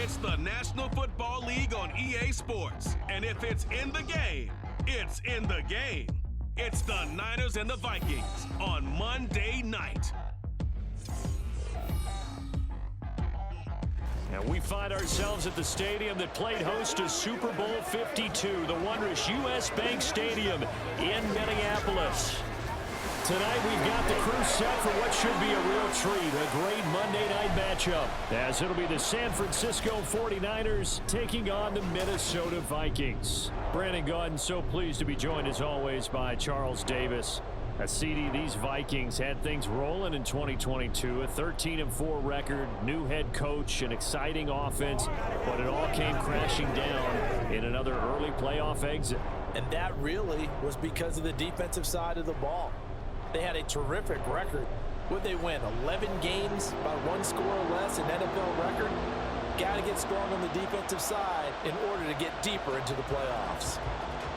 It's the National Football League on EA Sports. And if it's in the game, it's in the game. It's the Niners and the Vikings on Monday night. And we find ourselves at the stadium that played host to Super Bowl 52, the wondrous U.S. Bank Stadium in Minneapolis. Tonight we've got the crew set for what should be a real treat, a great Monday night matchup, as it'll be the San Francisco 49ers taking on the Minnesota Vikings. Brandon Gaudin, so pleased to be joined as always by Charles Davis. CD, these Vikings had things rolling in 2022, a 13-4 record, new head coach, an exciting offense, but it all came crashing down in another early playoff exit. And that really was because of the defensive side of the ball. They had a terrific record. Would they win 11 games by 1 score or less, an NFL record? Got to get strong on the defensive side in order to get deeper into the playoffs.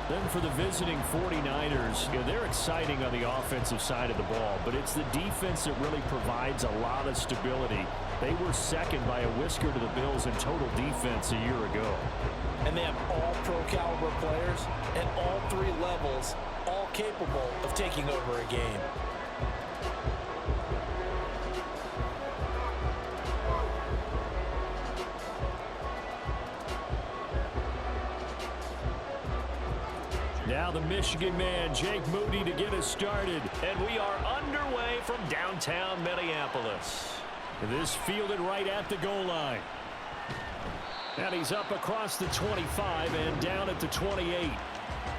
Then for the visiting 49ers, they're exciting on the offensive side of the ball, but it's the defense that really provides a lot of stability. They were second by a whisker to the Bills in total defense a year ago. And they have all pro caliber players at all 3 levels, all capable of taking over a game. Now the Michigan man, Jake Moody, to get us started. And we are underway from downtown Minneapolis. This fielded right at the goal line. And he's up across the 25 and down at the 28.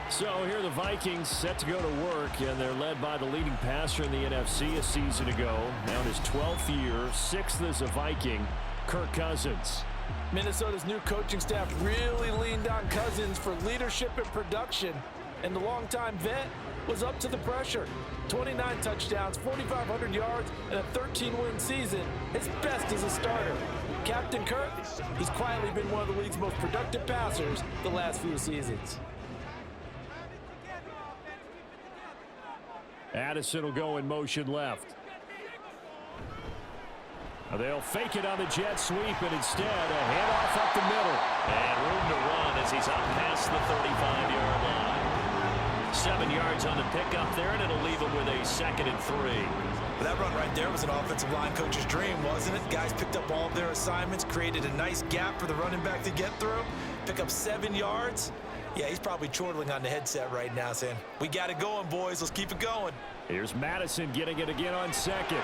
So here the Vikings set to go to work, and they're led by the leading passer in the NFC a season ago. Now in his 12th year, 6th as a Viking, Kirk Cousins. Minnesota's new coaching staff really leaned on Cousins for leadership and production, and the longtime vet was up to the pressure. 29 touchdowns, 4,500 yards, and a 13-win season, his best as a starter. Captain Kirk, he's quietly been one of the league's most productive passers the last few seasons. Addison will go in motion left. They'll fake it on the jet sweep, and instead a handoff up the middle. And room to run as he's up past the 35-yard line. 7 yards on the pickup there, and it'll leave him with a 2nd and 3. But that run right there was an offensive line coach's dream, wasn't it? Guys picked up all of their assignments, created a nice gap for the running back to get through, pick up 7 yards. Yeah, he's probably chortling on the headset right now saying, we got it going, boys. Let's keep it going. Here's Madison getting it again on 2nd.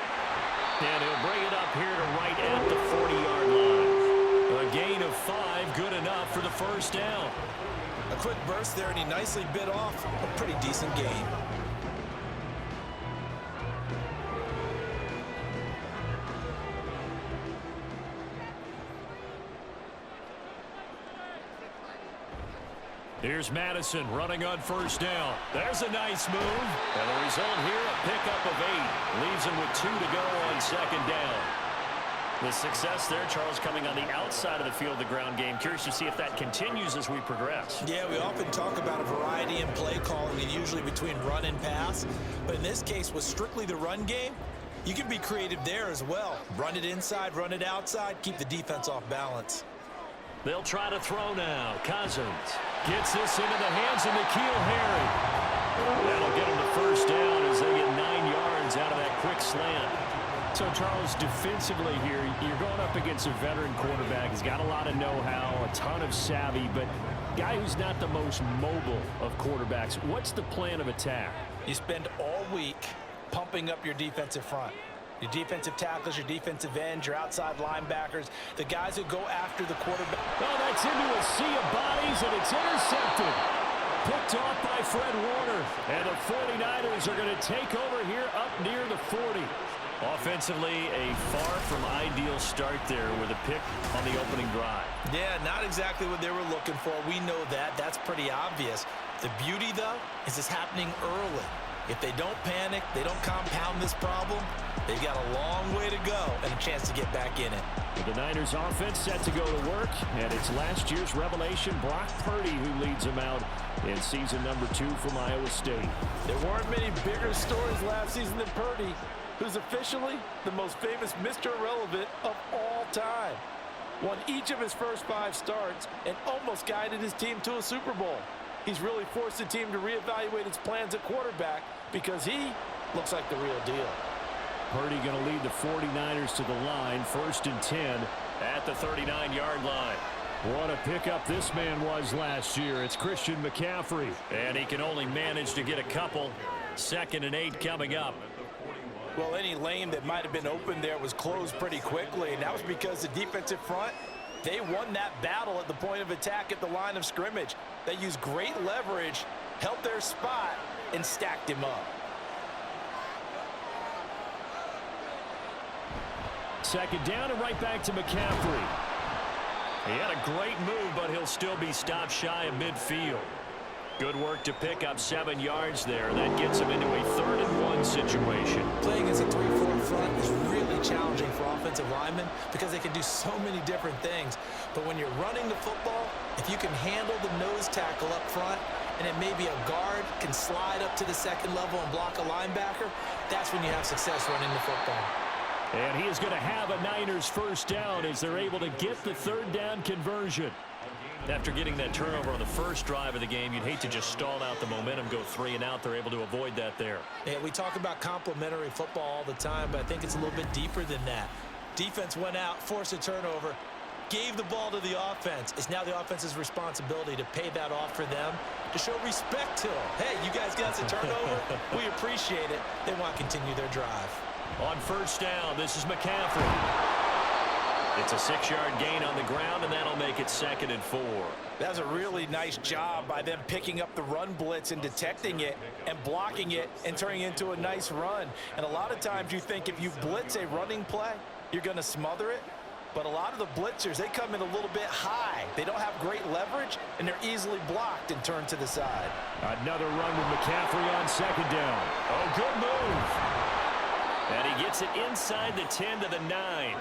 And he'll bring it up here to right at the 40-yard line. A gain of 5, good enough for the first down. A quick burst there, and he nicely bit off a pretty decent gain. Here's Madison running on first down. There's a nice move. And the result here, a pickup of 8. Leaves him with 2 to go on 2nd down. The success there, Charles, coming on the outside of the field, the ground game. Curious to see if that continues as we progress. Yeah, we often talk about a variety in play calling, and usually between run and pass. But in this case, with strictly the run game, you can be creative there as well. Run it inside, run it outside, keep the defense off balance. They'll try to throw now. Cousins gets this into the hands of N'Keal Harry. That'll get him the first down as they get 9 yards out of that quick slant. So, Charles, defensively here, you're going up against a veteran quarterback. He's got a lot of know-how, a ton of savvy, but guy who's not the most mobile of quarterbacks. What's the plan of attack? You spend all week pumping up your defensive front. Your defensive tackles, your defensive ends, your outside linebackers, the guys who go after the quarterback. Oh, that's into a sea of bodies, and it's intercepted. Picked off by Fred Warner. And the 49ers are going to take over here up near the 40. Offensively, a far from ideal start there with a pick on the opening drive. Yeah, not exactly what they were looking for. We know that. That's pretty obvious. The beauty, though, is it's happening early. If they don't panic, they don't compound this problem, they've got a long way to go and a chance to get back in it. The Niners offense set to go to work, and it's last year's revelation, Brock Purdy, who leads them out in season number 2 from Iowa State. There weren't many bigger stories last season than Purdy, who's officially the most famous Mr. Irrelevant of all time. won each of his first 5 starts, and almost guided his team to a Super Bowl. He's really forced the team to reevaluate its plans at quarterback because he looks like the real deal. Purdy going to lead the 49ers to the line, 1st and 10. At the 39-yard line. What a pickup this man was last year. It's Christian McCaffrey. And he can only manage to get a couple. 2nd and 8 coming up. Well, any lane that might have been open there was closed pretty quickly, and that was because the defensive front, they won that battle at the point of attack at the line of scrimmage. They used great leverage, held their spot, and stacked him up. 2nd down and right back to McCaffrey. He had a great move, but he'll still be stopped shy of midfield. Good work to pick up 7 yards there. That gets him into a 3rd and 1 situation. Playing against a 3-4 front is really challenging for offensive linemen because they can do so many different things. But when you're running the football, if you can handle the nose tackle up front, and then maybe a guard can slide up to the 2nd level and block a linebacker, that's when you have success running the football. And he is going to have a Niners 1st down as they're able to get the 3rd down conversion. After getting that turnover on the first drive of the game, you'd hate to just stall out the momentum, go 3 and out. They're able to avoid that there. Yeah, we talk about complementary football all the time, but I think it's a little bit deeper than that. Defense went out, forced a turnover, gave the ball to the offense. It's now the offense's responsibility to pay that off for them, to show respect to them. Hey, you guys got the turnover. We appreciate it. They want to continue their drive. On 1st down, this is McCaffrey. It's a 6-yard gain on the ground, and that'll make it 2nd and 4. That was a really nice job by them picking up the run blitz and detecting it and blocking it and turning it into a nice run. And a lot of times you think if you blitz a running play, you're going to smother it. But a lot of the blitzers, they come in a little bit high. They don't have great leverage, and they're easily blocked and turned to the side. Another run with McCaffrey on 2nd down. Oh, good move. And he gets it inside the 10 to the 9.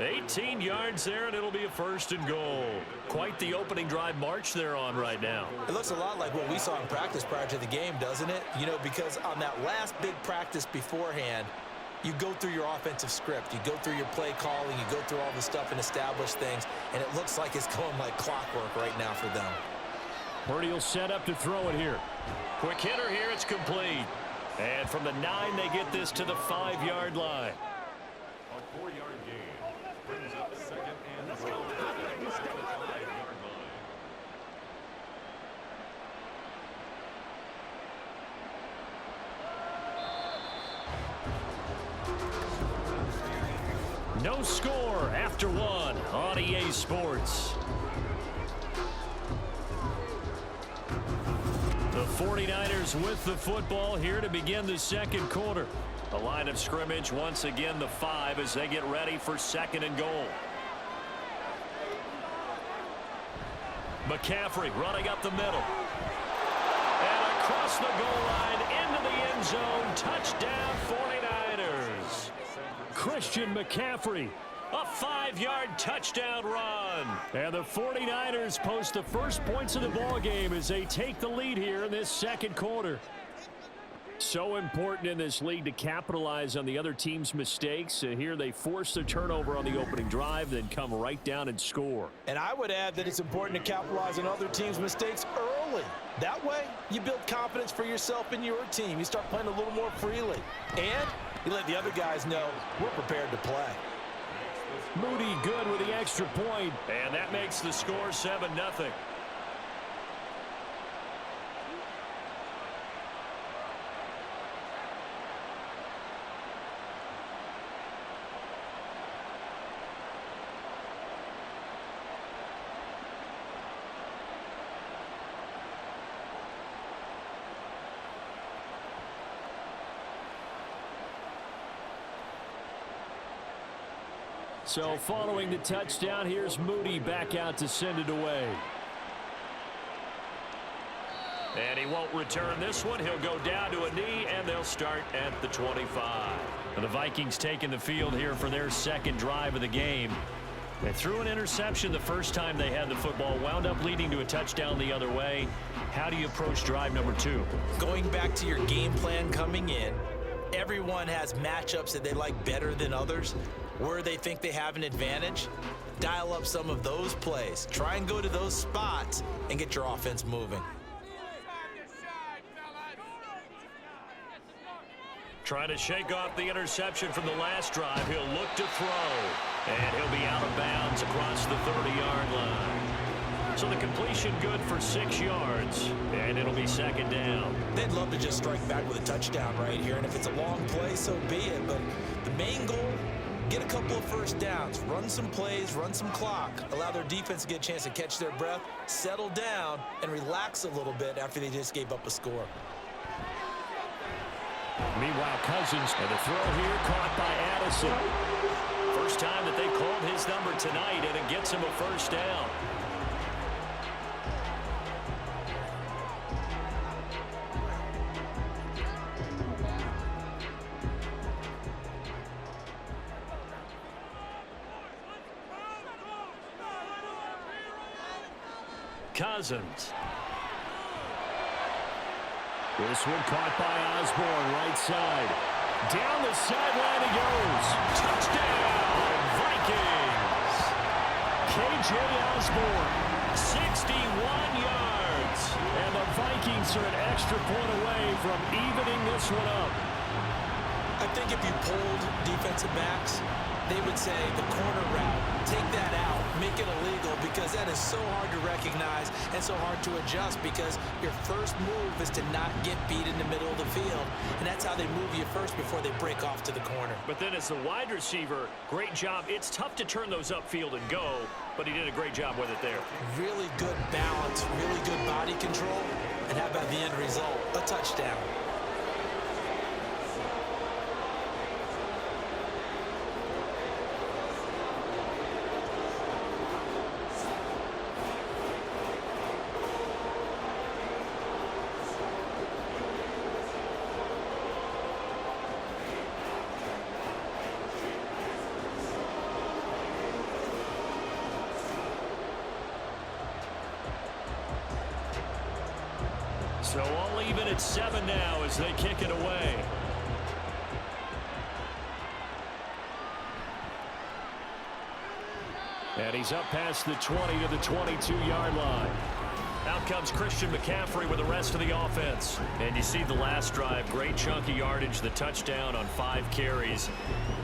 18 yards there, and it'll be a 1st and goal. Quite the opening drive march they're on right now. It looks a lot like what we saw in practice prior to the game, doesn't it? You know, because on that last big practice beforehand, you go through your offensive script. You go through your play calling. You go through all the stuff and establish things, and it looks like it's going like clockwork right now for them. Purdy will set up to throw it here. Quick hitter here. It's complete. And from the 9, they get this to the 5-yard line. A 4-yard gain brings up 2nd and 5 at the 5-yard line. No score after 1 on EA Sports. The 49ers with the football here to begin the 2nd quarter. The line of scrimmage once again the 5 as they get ready for 2nd and goal. McCaffrey running up the middle. And across the goal line into the end zone. Touchdown 49ers. Christian McCaffrey. A 5-yard touchdown run. And the 49ers post the first points of the ball game as they take the lead here in this 2nd quarter. So important in this league to capitalize on the other team's mistakes. Here they force the turnover on the opening drive, then come right down and score. And I would add that it's important to capitalize on other teams' mistakes early. That way, you build confidence for yourself and your team. You start playing a little more freely. And you let the other guys know we're prepared to play. Moody good with the extra point. And that makes the score 7-0. So following the touchdown, here's Moody back out to send it away. And he won't return this one. He'll go down to a knee, and they'll start at the 25. And the Vikings taking the field here for their 2nd drive of the game. They threw an interception the first time they had the football, wound up leading to a touchdown the other way. How do you approach drive number 2? Going back to your game plan coming in, Everyone has matchups that they like better than others, where they think they have an advantage. Dial up some of those plays. Try and go to those spots and get your offense moving. Trying to shake off the interception from the last drive. He'll look to throw, and he'll be out of bounds across the 30-yard line. So the completion good for 6 yards, and it'll be second down. They'd love to just strike back with a touchdown right here, and if it's a long play, so be it. But the main goal, get a couple of first downs, run some plays, run some clock, allow their defense to get a chance to catch their breath, settle down, and relax a little bit after they just gave up a score. Meanwhile, Cousins, and the throw here caught by Addison. First time that they called his number tonight, and it gets him a first down. Cousins. This one caught by Osborne, right side. Down the sideline he goes. Touchdown, Vikings. K.J. Osborne, 61 yards. And the Vikings are an extra point away from evening this one up. I think if you polled defensive backs, they would say the corner route, take that out, make it illegal, because that is so hard to recognize and so hard to adjust, because your first move is to not get beat in the middle of the field, and that's how they move you first before they break off to the corner. But then as the wide receiver, great job. It's tough to turn those upfield and go, but he did a great job with it there. Really good balance, really good body control, and how about the end result? A touchdown. So all even at 7 now as they kick it away. And he's up past the 20 to the 22-yard line. Out comes Christian McCaffrey with the rest of the offense. And you see the last drive, great chunky yardage, the touchdown on 5 carries.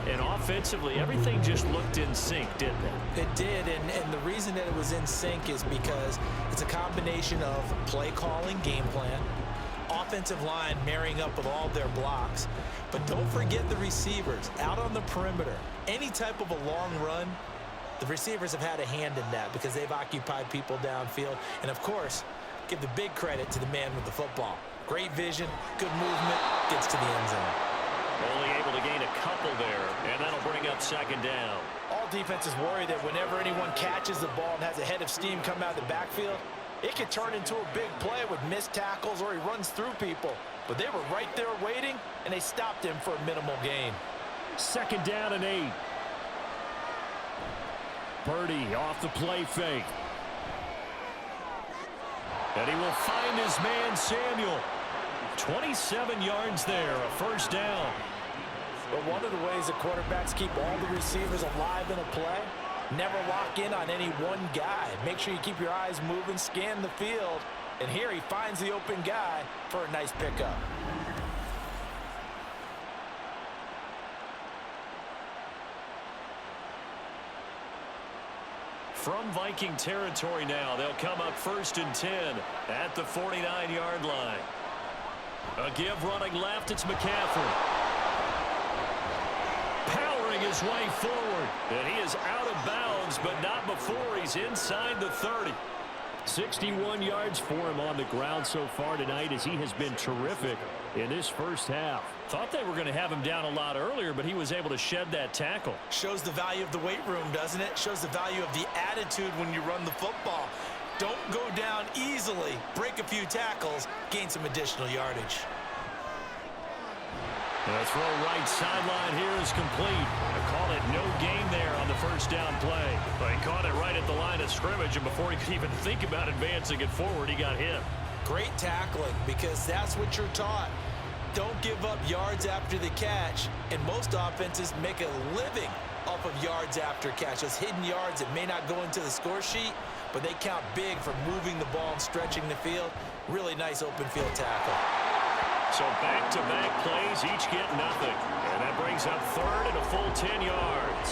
And offensively, everything just looked in sync, didn't it? It did, and the reason that it was in sync is because it's a combination of play calling, game plan, offensive line marrying up with all their blocks. But don't forget the receivers out on the perimeter. Any type of a long run, the receivers have had a hand in that because they've occupied people downfield. And, of course, give the big credit to the man with the football. Great vision, good movement, gets to the end zone. Only able to gain a couple there, and that'll bring up second down. All defenses worry that whenever anyone catches the ball and has a head of steam come out of the backfield, it could turn into a big play with missed tackles or he runs through people. But they were right there waiting, and they stopped him for a minimal gain. Second down and 8. Purdy off the play fake. And he will find his man Samuel. 27 yards there, a first down. But one of the ways that quarterbacks keep all the receivers alive in a play, never lock in on any one guy. Make sure you keep your eyes moving, scan the field, and here he finds the open guy for a nice pickup. From Viking territory now, they'll come up 1st and 10 at the 49-yard line. A give running left, it's McCaffrey. Powering his way forward, and he is out of bounds, but not before he's inside the 30. 61 yards for him on the ground so far tonight as he has been terrific in this first half. Thought they were going to have him down a lot earlier, but he was able to shed that tackle. Shows the value of the weight room, doesn't it? Shows the value of the attitude when you run the football. Don't go down easily. Break a few tackles, gain some additional yardage. The throw right sideline here is complete. I call it no gain there on the first down play. But he caught it right at the line of scrimmage, and before he could even think about advancing it forward, he got hit. Great tackling, because that's what you're taught. don't give up yards after the catch, and most offenses make a living off of yards after catch. Those hidden yards that may not go into the score sheet, but they count big for moving the ball and stretching the field. Really nice open field tackle. So back-to-back plays, each get nothing. And that brings up third and a full 10 yards.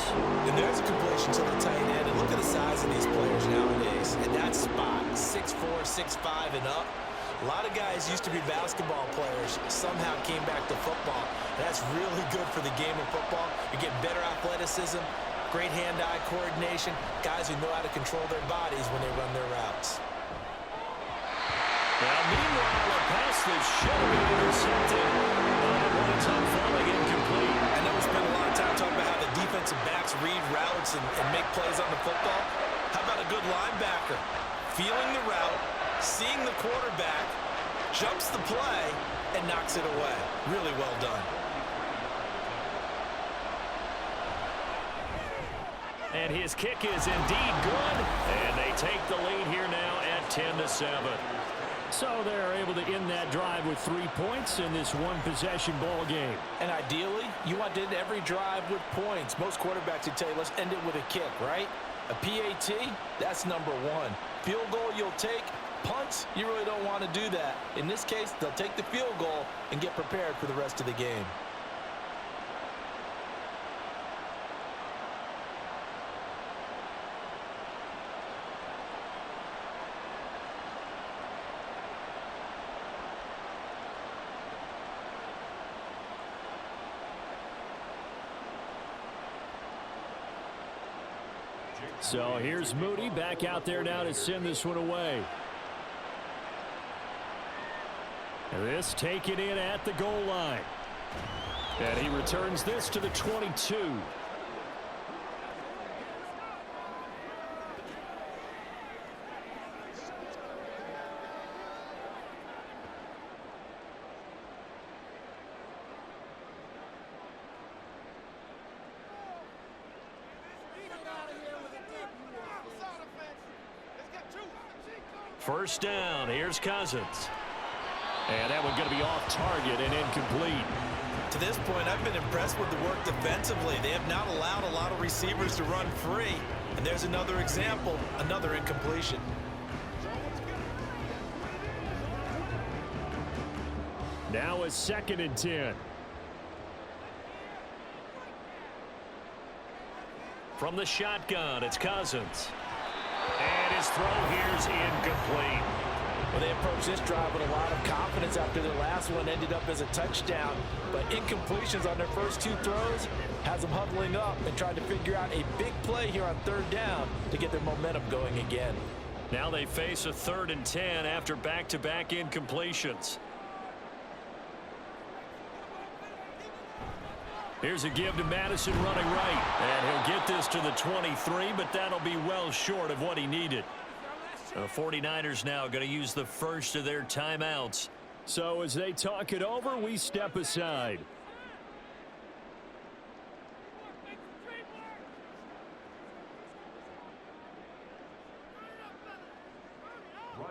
And there's a completion to the tight end. And look at the size of these players nowadays. And that spot, 6'4", 6'5", and up. A lot of guys used to be basketball players, somehow came back to football. That's really good for the game of football. You get better athleticism, great hand-eye coordination, guys who know how to control their bodies when they run their routes. Now, meanwhile, a pass that should have been intercepted. It winds up falling incomplete. I know we spent a lot of time talking about how the defensive backs read routes and make plays on the football. How about a good linebacker? Feeling the route, seeing the quarterback, jumps the play, and knocks it away. Really well done. And his kick is indeed good. And they take the lead here now at 10-7. So they're able to end that drive with 3 points in this one-possession ball game. And ideally, you want to end every drive with points. Most quarterbacks would tell you, let's end it with a kick, right? A PAT, that's number one. Field goal you'll take. Punts, you really don't want to do that. In this case, they'll take the field goal and get prepared for the rest of the game. So here's Moody back out there now to send this one away. This taken in at the goal line. And he returns this to the 22. First down, here's Cousins. And that one going to be off target and incomplete. To this point, I've been impressed with the work defensively. They have not allowed a lot of receivers to run free. And there's another example, another incompletion. Now a 2nd and 10. From the shotgun, it's Cousins. And his throw here's incomplete. Well, they approached this drive with a lot of confidence after their last one ended up as a touchdown. But incompletions on their first 2 throws has them huddling up and trying to figure out a big play here on 3rd down to get their momentum going again. Now they face a 3rd and 10 after back-to-back incompletions. Here's a give to Madison running right. And he'll get this to the 23, but that'll be well short of what he needed. The 49ers now going to use the first of their timeouts. So as they talk it over, we step aside.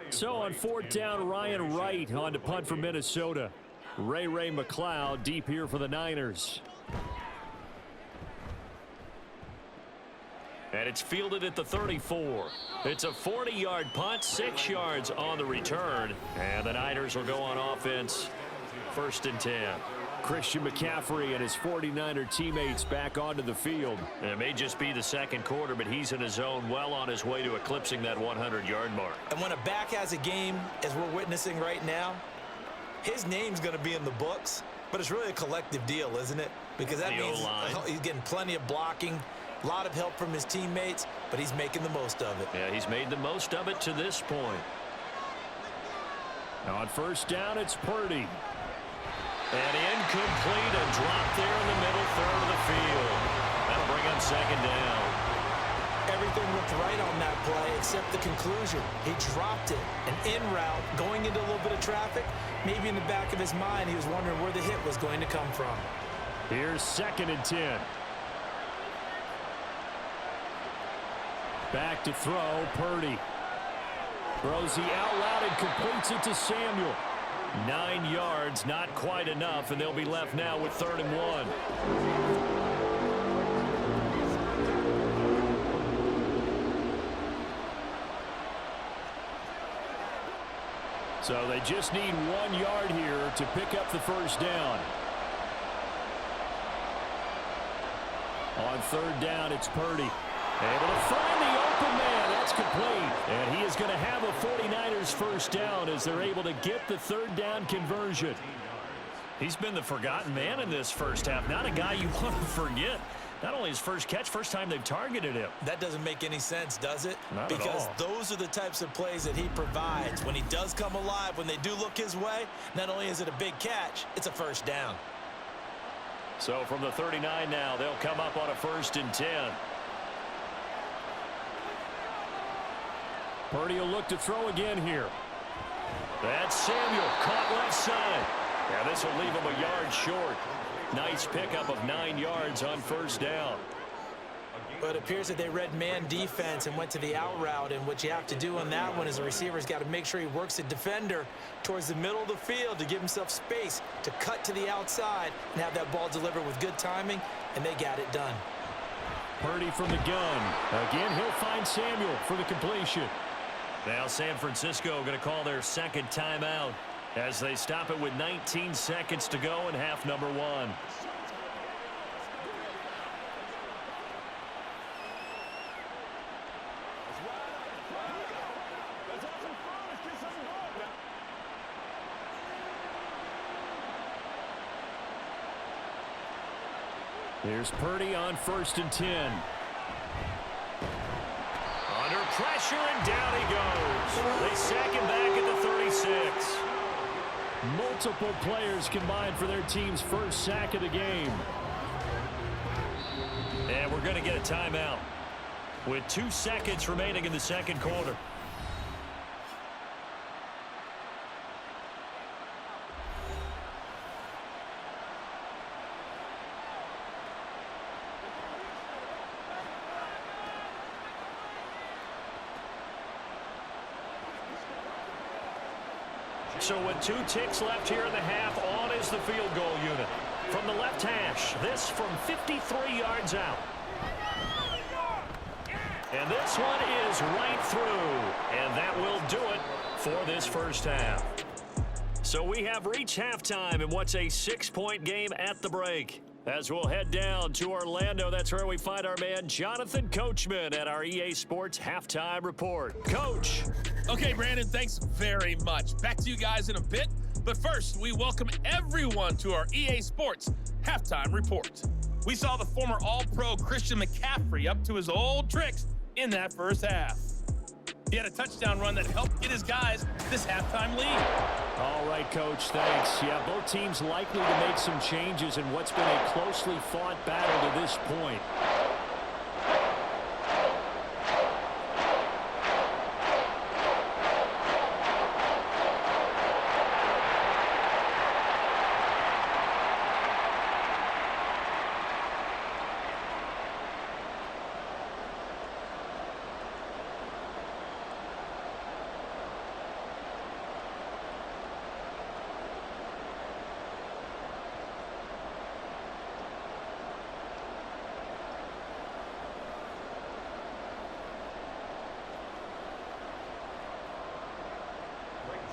So on 4th down, Ryan Wright on to punt for Minnesota. Ray McLeod deep here for the Niners. And it's fielded at the 34. It's a 40-yard punt, 6 yards on the return. And the Niners will go on offense, 1st and 10. Christian McCaffrey and his 49er teammates back onto the field. And it may just be the 2nd quarter, but he's in his zone, well on his way to eclipsing that 100-yard mark. And when a back has a game, as we're witnessing right now, his name's going to be in the books, but it's really a collective deal, isn't it? Because that means he's getting plenty of blocking, a lot of help from his teammates, but he's making the most of it. Yeah, he's made the most of it to this point. Now on 1st down, it's Purdy. And incomplete, a drop there in the middle 3rd of the field. That'll bring up 2nd down. Everything looked right on that play except the conclusion. He dropped it. An in route, going into a little bit of traffic. Maybe in the back of his mind, he was wondering where the hit was going to come from. Here's 2nd and 10. Back to throw, Purdy. Throws the out loud and completes it to Samuel. 9 yards, not quite enough, and they'll be left now with 3rd and 1. So they just need 1 yard here to pick up the first down. On 3rd down, it's Purdy. Able to find the open man. That's complete. And he is going to have a 49ers first down as they're able to get the 3rd down conversion. He's been the forgotten man in this first half. Not a guy you want to forget. Not only his first catch, first time they've targeted him. That doesn't make any sense, does it? Not at because all. those are the types of plays that he provides. When he does come alive, when they do look his way, not only is it a big catch, it's a first down. So from the 39 now, they'll come up on a 1st and 10. Purdy will look to throw again here. That's Samuel, caught left side. Yeah, this will leave him a yard short. Nice pickup of 9 yards on 1st down. But it appears that they read man defense and went to the out route, and what you have to do on that one is the receiver's got to make sure he works the defender towards the middle of the field to give himself space to cut to the outside and have that ball delivered with good timing, and they got it done. Purdy from the gun. Again, he'll find Samuel for the completion. Now San Francisco going to call their 2nd timeout as they stop it with 19 seconds to go in half number 1. Here's Purdy on 1st and 10. Under pressure, and down he goes. They sack him back at the 36. Multiple players combined for their team's first sack of the game. And we're going to get a timeout with 2 seconds remaining in the 2nd quarter. So with 2 ticks left here in the half, on is the field goal unit. From the left hash, this from 53 yards out. And this one is right through. And that will do it for this first half. So we have reached halftime in what's a 6-point game at the break. As we'll head down to Orlando, that's where we find our man Jonathan Coachman at our EA Sports Halftime Report. Coach. Okay, Brandon, thanks very much. Back to you guys in a bit. But first, we welcome everyone to our EA Sports Halftime Report. We saw the former All-Pro Christian McCaffrey up to his old tricks in that first half. He had a touchdown run that helped get his guys this halftime lead. All right, Coach, thanks. Yeah, both teams likely to make some changes in what's been a closely fought battle to this point.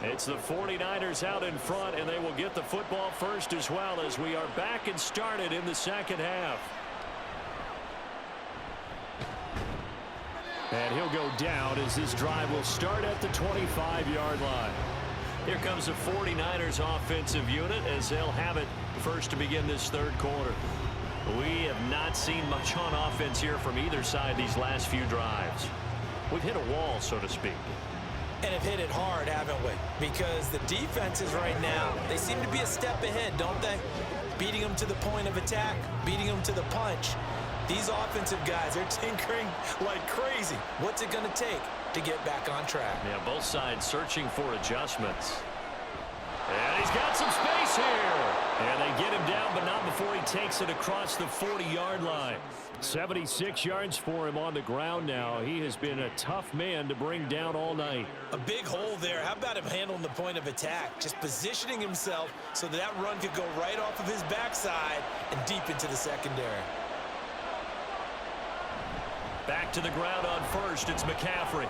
It's the 49ers out in front, and they will get the football first as well as we are back and started in the 2nd half. And he'll go down as this drive will start at the 25-yard line. Here comes the 49ers offensive unit as they'll have it first to begin this 3rd quarter. We have not seen much on offense here from either side these last few drives. We've hit a wall, so to speak. And have hit it hard, haven't we? Because the defenses right now, they seem to be a step ahead, don't they? Beating them to the point of attack, beating them to the punch. These offensive guys, they're tinkering like crazy. What's it going to take to get back on track? Yeah, both sides searching for adjustments. And he's got some space here. And they get him down, but not before he takes it across the 40-yard line. 76 yards for him on the ground now. He has been a tough man to bring down all night. A big hole there. How about him handling the point of attack? Just positioning himself so that run could go right off of his backside and deep into the secondary. Back to the ground on first. It's McCaffrey.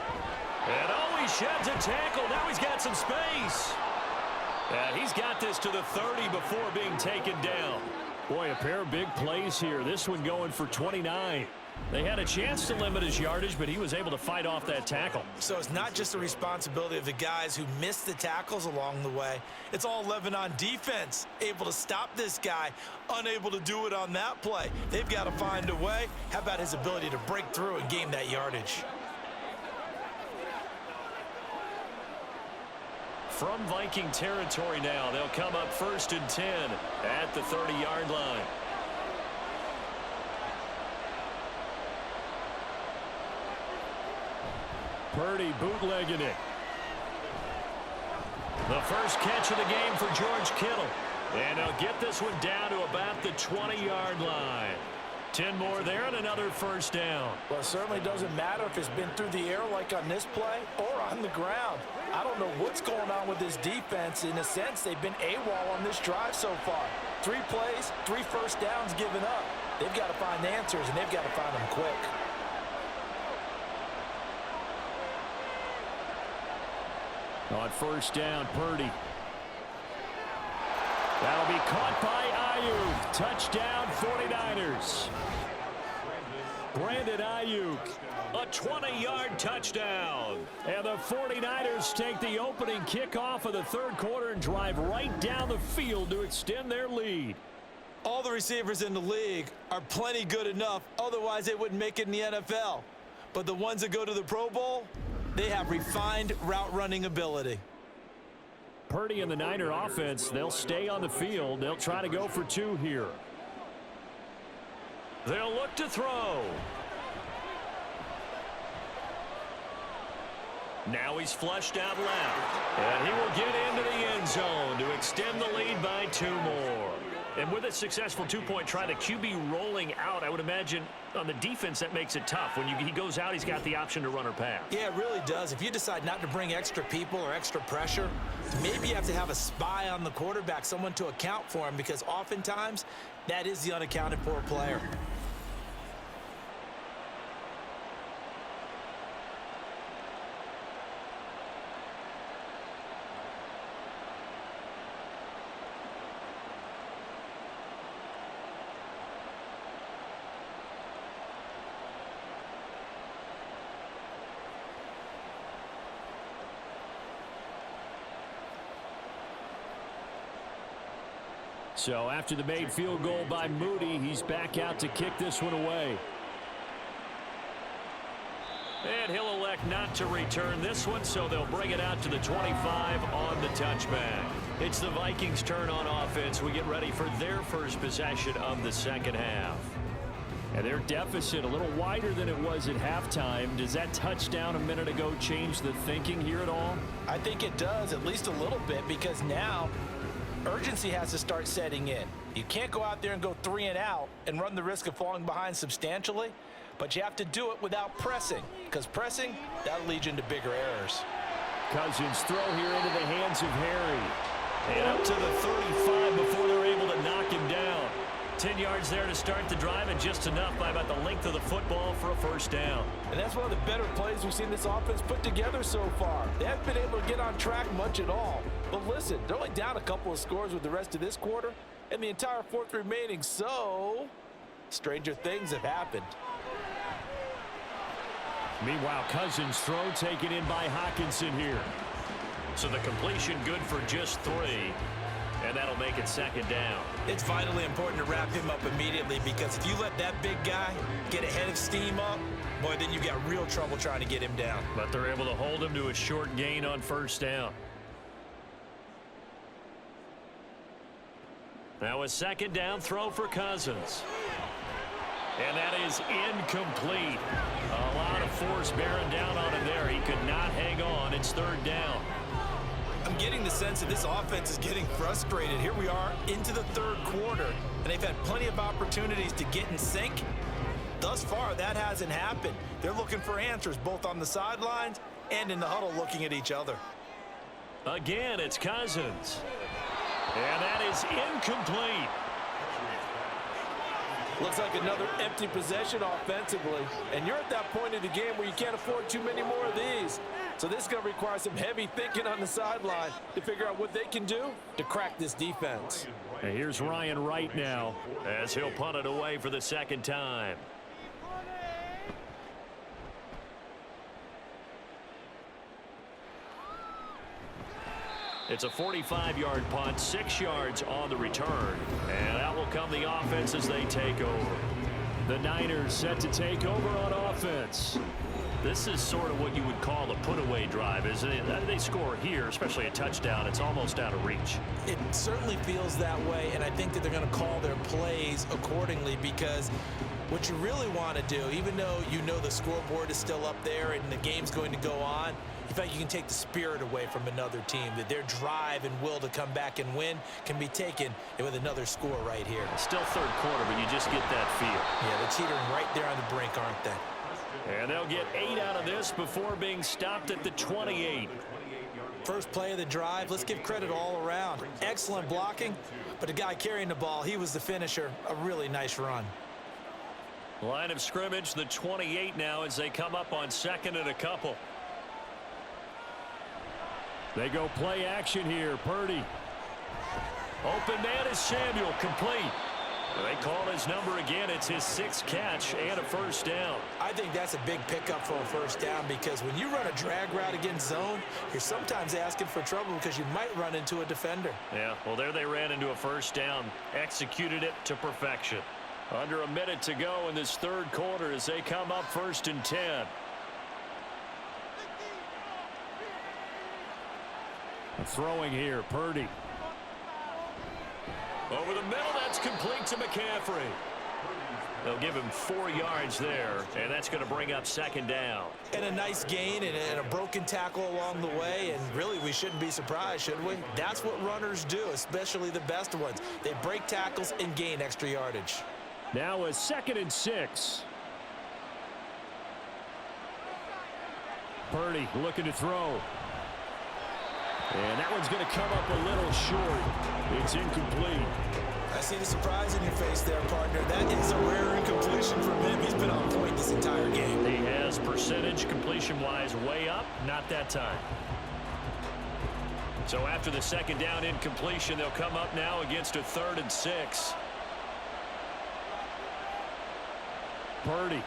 And oh, he sheds a tackle. Now he's got some space. And he's got this to the 30 before being taken down. Boy, a pair of big plays here. This one going for 29. They had a chance to limit his yardage, but he was able to fight off that tackle. So it's not just the responsibility of the guys who missed the tackles along the way. It's all 11 on defense, able to stop this guy, unable to do it on that play. They've got to find a way. How about his ability to break through and gain that yardage? From Viking territory now, they'll come up 1st and 10 at the 30-yard line. Purdy bootlegging it. The first catch of the game for George Kittle. And he'll get this one down to about the 20-yard line. 10 more there and another first down. Well, it certainly doesn't matter if it's been through the air like on this play or on the ground. I don't know what's going on with this defense. In a sense, they've been AWOL on this drive so far. 3 plays, 3 first downs given up. They've got to find answers, and they've got to find them quick. On first down, Purdy. That'll be caught by Ayuk. Touchdown, 49ers. Brandon Ayuk, a 20-yard touchdown. And the 49ers take the opening kickoff of the third quarter and drive right down the field to extend their lead. All the receivers in the league are plenty good enough, otherwise they wouldn't make it in the NFL. But the ones that go to the Pro Bowl, they have refined route running ability. Purdy and the Niner offense, they'll stay on the field. They'll try to go for 2 here. They'll look to throw. Now he's flushed out left. And he will get into the end zone to extend the lead by 2 more. And with a successful 2-point try, the QB rolling out, I would imagine on the defense that makes it tough. When he goes out, he's got the option to run or pass. Yeah, it really does. If you decide not to bring extra people or extra pressure, maybe you have to have a spy on the quarterback, someone to account for him, because oftentimes that is the unaccounted for player. So after the made field goal by Moody, he's back out to kick this one away. And he'll elect not to return this one, so they'll bring it out to the 25 on the touchback. It's the Vikings' turn on offense. We get ready for their first possession of the second half. And their deficit a little wider than it was at halftime. Does that touchdown a minute ago change the thinking here at all? I think it does, at least a little bit, because now urgency has to start setting in. You can't go out there and go 3 and out and run the risk of falling behind substantially, but you have to do it without pressing, because pressing, that'll lead you into bigger errors. Cousins throw here into the hands of Harry. And up to the 35 before they're able to knock him down. 10 yards there to start the drive, and just enough by about the length of the football for a first down. And that's one of the better plays we've seen this offense put together so far. They haven't been able to get on track much at all. But listen, they're only down a couple of scores with the rest of this quarter and the entire fourth remaining, so stranger things have happened. Meanwhile, Cousins' throw taken in by Hockenson here. So the completion good for just 3. And that'll make it second down. It's vitally important to wrap him up immediately, because if you let that big guy get ahead of steam up, boy, then you've got real trouble trying to get him down. But they're able to hold him to a short gain on first down. Now a second down throw for Cousins. And that is incomplete. A lot of force bearing down on him there. He could not hang on. It's third down. I I'm getting the sense that this offense is getting frustrated. Here we are into the third quarter, and they've had plenty of opportunities to get in sync. Thus far, that hasn't happened. They're looking for answers both on the sidelines and in the huddle looking at each other. Again, it's Cousins. And that is incomplete. Looks like another empty possession offensively. And you're at that point in the game where you can't afford too many more of these. So this is going to require some heavy thinking on the sideline to figure out what they can do to crack this defense. And here's Ryan Wright now as he'll punt it away for the second time. It's a 45-yard punt, 6 yards on the return. And out will come the offense as they take over. The Niners set to take over on offense. This is sort of what you would call a put-away drive, isn't it? They score here, especially a touchdown. It's almost out of reach. It certainly feels that way, and I think that they're going to call their plays accordingly, because what you really want to do, even though you know the scoreboard is still up there and the game's going to go on, in fact, you can take the spirit away from another team, that their drive and will to come back and win can be taken with another score right here. Still third quarter, but you just get that feel. Yeah, they're teetering right there on the brink, aren't they? And they'll get 8 out of this before being stopped at the 28. First play of the drive, let's give credit all around. Excellent blocking, but the guy carrying the ball, he was the finisher. A really nice run. Line of scrimmage, the 28 now as they come up on second and a couple. They go play action here. Purdy. Open man is Samuel, complete. They call his number again. It's his 6th catch and a first down. I think that's a big pickup for a first down, because when you run a drag route against zone, you're sometimes asking for trouble because you might run into a defender. Yeah, well, there they ran into a first down. Executed it to perfection. Under a minute to go in this third quarter as they come up 1st and 10. Throwing here, Purdy. Over the middle, that's complete to McCaffrey. They'll give him 4 yards there, and that's going to bring up 2nd down. And a nice gain and a broken tackle along the way, and really we shouldn't be surprised, should we? That's what runners do, especially the best ones. They break tackles and gain extra yardage. Now a 2nd and 6. Purdy looking to throw. And that one's going to come up a little short. It's incomplete. I see the surprise in your face there, partner. That is a rare incompletion from him. He's been on point this entire game. He has percentage completion-wise way up. Not that time. So after the 2nd down incompletion, they'll come up now against a 3rd and 6. Purdy.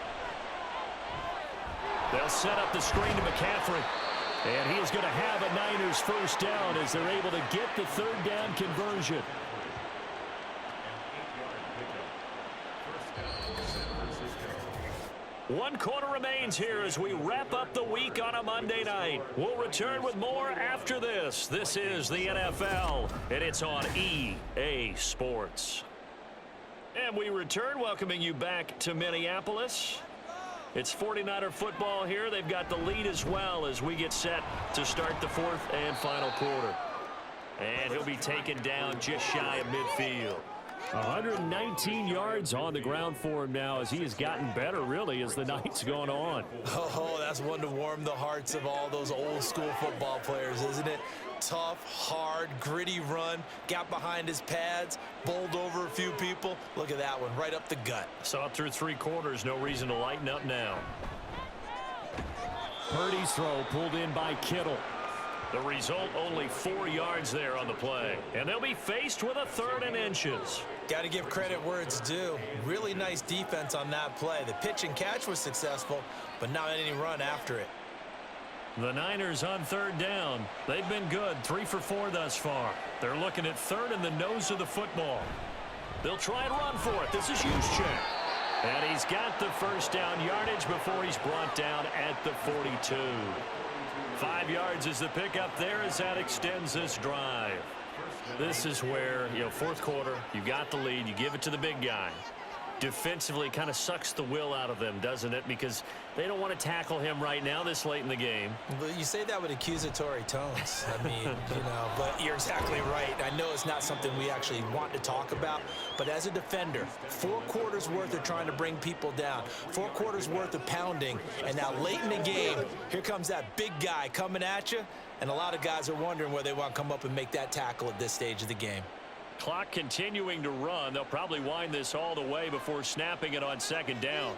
They'll set up the screen to McCaffrey. And he is going to have a Niners first down as they're able to get the 3rd down conversion. One quarter remains here as we wrap up the week on a Monday night. We'll return with more after this. This is the NFL, and it's on EA Sports. And we return, welcoming you back to Minneapolis. It's 49er football here. They've got the lead as well as we get set to start the 4th and final quarter. And he'll be taken down just shy of midfield. 119 yards on the ground for him now as he has gotten better, really, as the night's gone on. Oh, that's one to warm the hearts of all those old school football players, isn't it? Tough, hard, gritty run, got behind his pads, bowled over a few people. Look at that one, right up the gut. Saw it through 3 quarters, no reason to lighten up now. Purdy's throw pulled in by Kittle. The result, only 4 yards there on the play. And they'll be faced with a 3rd and inches. Got to give credit where it's due. Really nice defense on that play. The pitch and catch was successful, but not any run after it. The Niners on 3rd down. They've been good, 3 for 4 thus far. They're looking at 3rd in the nose of the football. They'll try and run for it. This is Juszczyk. And he's got the first down yardage before he's brought down at the 42. 5 yards is the pickup there as that extends this drive. This is where, 4th quarter, you got the lead, you give it to the big guy. defensively kind of sucks the will out of them, doesn't it? Because they don't want to tackle him right now this late in the game. But you say that with accusatory tones. I mean, but you're exactly right. I know it's not something we actually want to talk about, but as a defender, 4 quarters worth of trying to bring people down, 4 quarters worth of pounding, and now late in the game, here comes that big guy coming at you, and a lot of guys are wondering where they want to come up and make that tackle at this stage of the game. Clock continuing to run. They'll probably wind this all the way before snapping it on second down.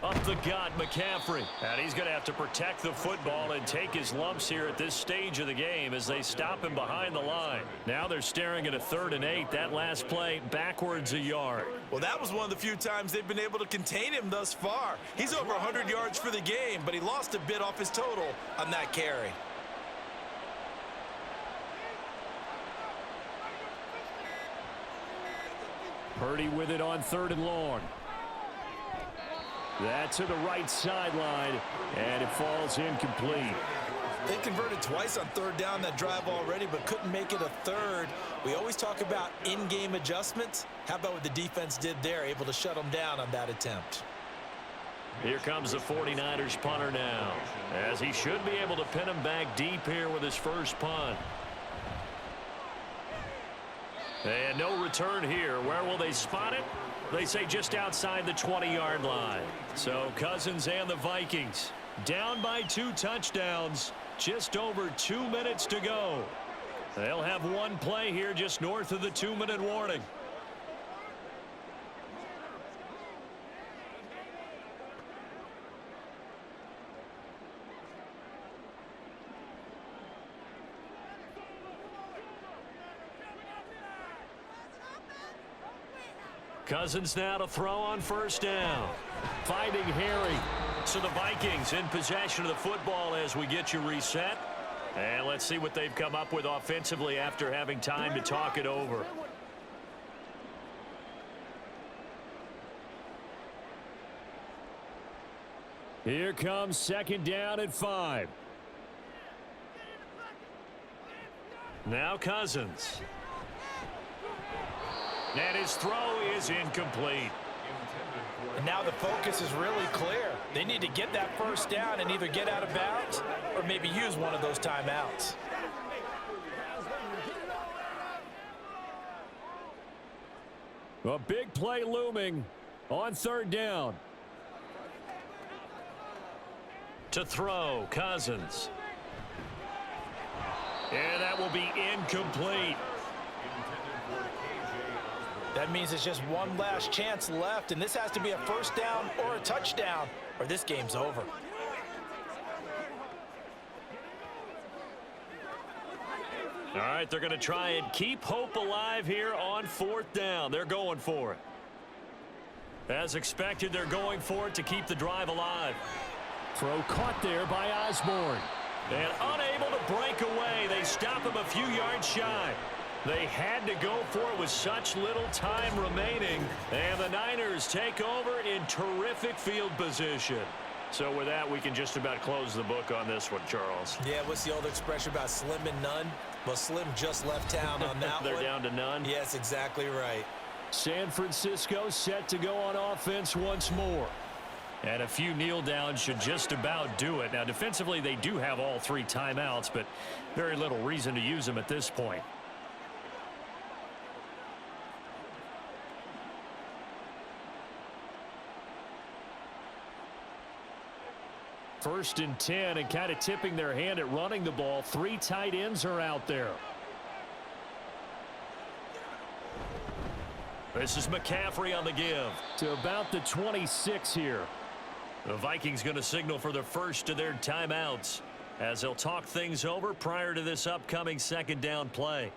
Up the gut, McCaffrey. And he's going to have to protect the football and take his lumps here at this stage of the game as they stop him behind the line. Now they're staring at a 3rd and 8. That last play backwards a yard. Well, that was one of the few times they've been able to contain him thus far. He's over 100 yards for the game, but he lost a bit off his total on that carry. Purdy with it on 3rd and long. That's to the right sideline, and it falls incomplete. They converted twice on 3rd down that drive already, but couldn't make it a 3rd. We always talk about in-game adjustments. How about what the defense did there, able to shut them down on that attempt? Here comes the 49ers punter now, as he should be able to pin him back deep here with his first punt. And no return here. Where will they spot it? They say just outside the 20-yard line. So Cousins and the Vikings down by 2 touchdowns. Just over 2 minutes to go. They'll have one play here just north of the 2-minute warning. Cousins now to throw on 1st down. Finding Harry. So the Vikings in possession of the football as we get you reset. And let's see what they've come up with offensively after having time to talk it over. Here comes 2nd down and 5. Now Cousins. And his throw is incomplete. And now the focus is really clear. They need to get that 1st down and either get out of bounds or maybe use one of those timeouts. A big play looming on 3rd down. To throw, Cousins. And that will be incomplete. That means it's just one last chance left, and this has to be a 1st down or a touchdown, or this game's over. All right, they're going to try and keep hope alive here on 4th down. They're going for it. As expected, they're going for it to keep the drive alive. Throw caught there by Osborne. And unable to break away. They stop him a few yards shy. They had to go for it with such little time remaining. And the Niners take over in terrific field position. So with that, we can just about close the book on this one, Charles. Yeah, what's the old expression about slim and none? Well, Slim just left town on that They're one. down to none? Yes, exactly right. San Francisco set to go on offense once more. And a few kneel downs should just about do it. Now, defensively, they do have all 3 timeouts, but very little reason to use them at this point. First and 10, and kind of tipping their hand at running the ball. 3 tight ends are out there. This is McCaffrey on the give. To about the 26 here. The Vikings going to signal for the first of their timeouts as they'll talk things over prior to this upcoming 2nd down play.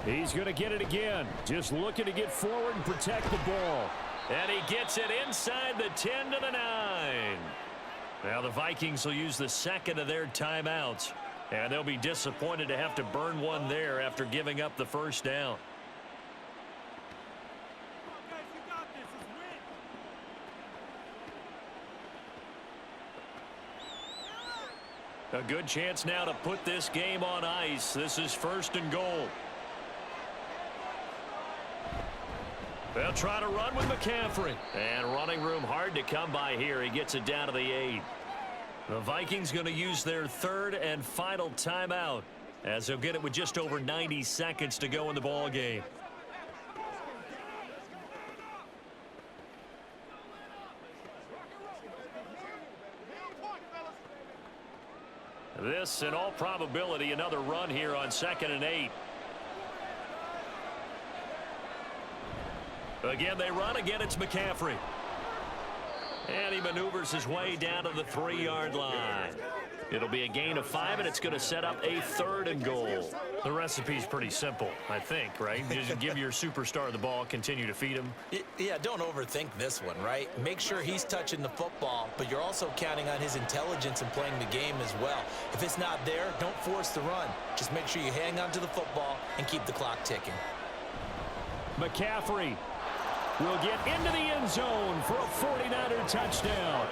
He's going to get it again. Just looking to get forward and protect the ball. And he gets it inside the 10 to the 9. Now the Vikings will use the second of their timeouts, and they'll be disappointed to have to burn one there after giving up the first down. A good chance now to put this game on ice. This is 1st and goal. They'll try to run with McCaffrey. And running room hard to come by here. He gets it down to the 8. The Vikings going to use their 3rd and final timeout, as they'll get it with just over 90 seconds to go in the ball game. This, in all probability, another run here on 2nd and 8. Again, they run. Again, it's McCaffrey. And he maneuvers his way down to the 3-yard line. It'll be a gain of 5, and it's going to set up a 3rd and goal. The recipe's pretty simple, I think, right? Just give your superstar the ball, continue to feed him. Yeah, don't overthink this one, right? Make sure he's touching the football, but you're also counting on his intelligence in playing the game as well. If it's not there, don't force the run. Just make sure you hang on to the football and keep the clock ticking. McCaffrey will get into the end zone for a 49er touchdown.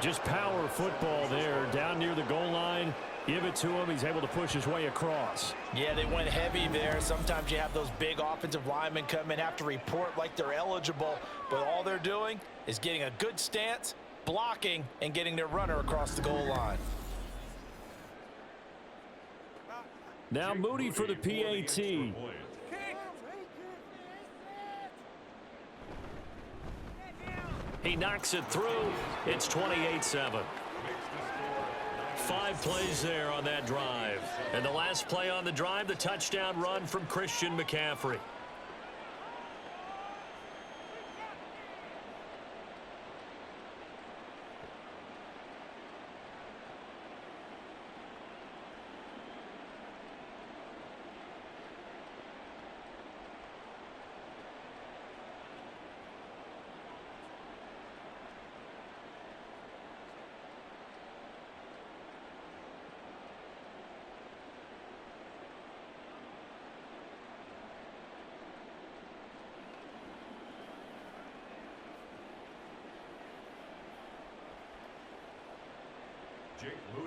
Just power football there down near the goal line. Give it to him. He's able to push his way across. Yeah, they went heavy there. Sometimes you have those big offensive linemen come in, have to report like they're eligible, but all they're doing is getting a good stance, blocking, and getting their runner across the goal line. Now Moody for the PAT. He knocks it through. It's 28-7. 5 plays there on that drive. And the last play on the drive, the touchdown run from Christian McCaffrey.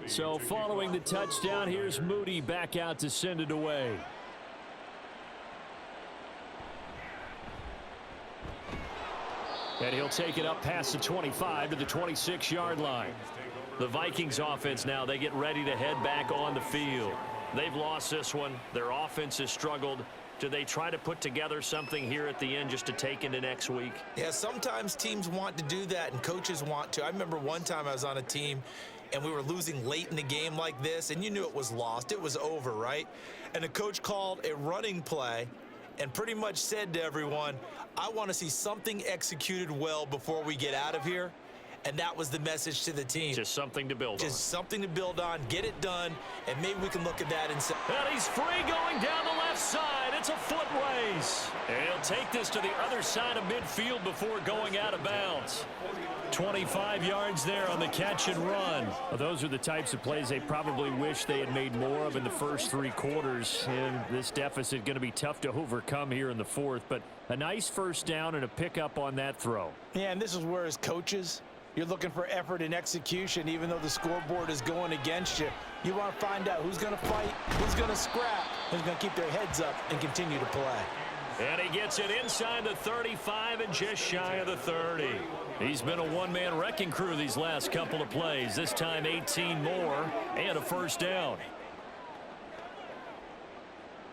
So following the touchdown, here's Moody back out to send it away. And he'll take it up past the 25 to the 26-yard line. The Vikings offense now, they get ready to head back on the field. They've lost this one. Their offense has struggled. Do they try to put together something here at the end just to take into next week? Yeah, sometimes teams want to do that and coaches want to. I remember one time I was on a team and we were losing late in the game like this, and you knew it was lost. It was over, right? And the coach called a running play and pretty much said to everyone, I want to see something executed well before we get out of here. And that was the message to the team. Just something to build on. Just something to build on, get it done, and maybe we can look at that and say. And he's free going down the left side. It's a foot race. And he'll take this to the other side of midfield before going out of bounds. 25 yards there on the catch and run. Well, those are the types of plays they probably wish they had made more of in the first 3 quarters. And this deficit going to be tough to overcome here in the 4th. But a nice first down and a pickup on that throw. Yeah, and this is where as coaches, you're looking for effort and execution, even though the scoreboard is going against you. You want to find out who's going to fight, who's going to scrap, who's going to keep their heads up and continue to play. And he gets it inside the 35 and just shy of the 30. He's been a one-man wrecking crew these last couple of plays. This time 18 more and a first down.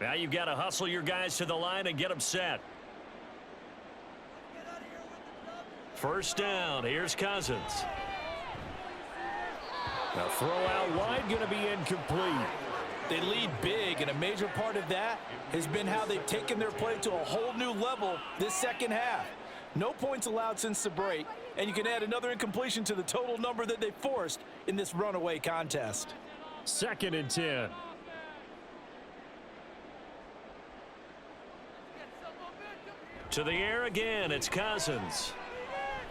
Now you've got to hustle your guys to the line and get them set. First down, here's Cousins. Now throw out wide, going to be incomplete. They lead big, and a major part of that has been how they've taken their play to a whole new level this second half. No points allowed since the break, and you can add another incompletion to the total number that they forced in this runaway contest. 2nd and 10. To the air again, it's Cousins.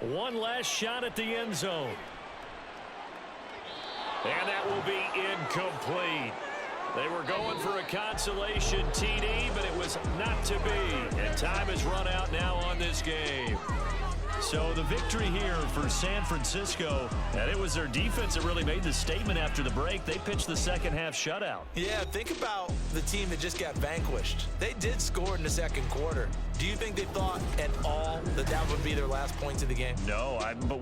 One last shot at the end zone. And that will be incomplete. They were going for a consolation TD, but it was not to be. And time has run out now on this game. So the victory here for San Francisco, and it was their defense that really made the statement after the break. They pitched the second half shutout. Yeah, think about the team that just got vanquished. They did score in the second quarter. Do you think they thought at all that that would be their last points of the game? No, but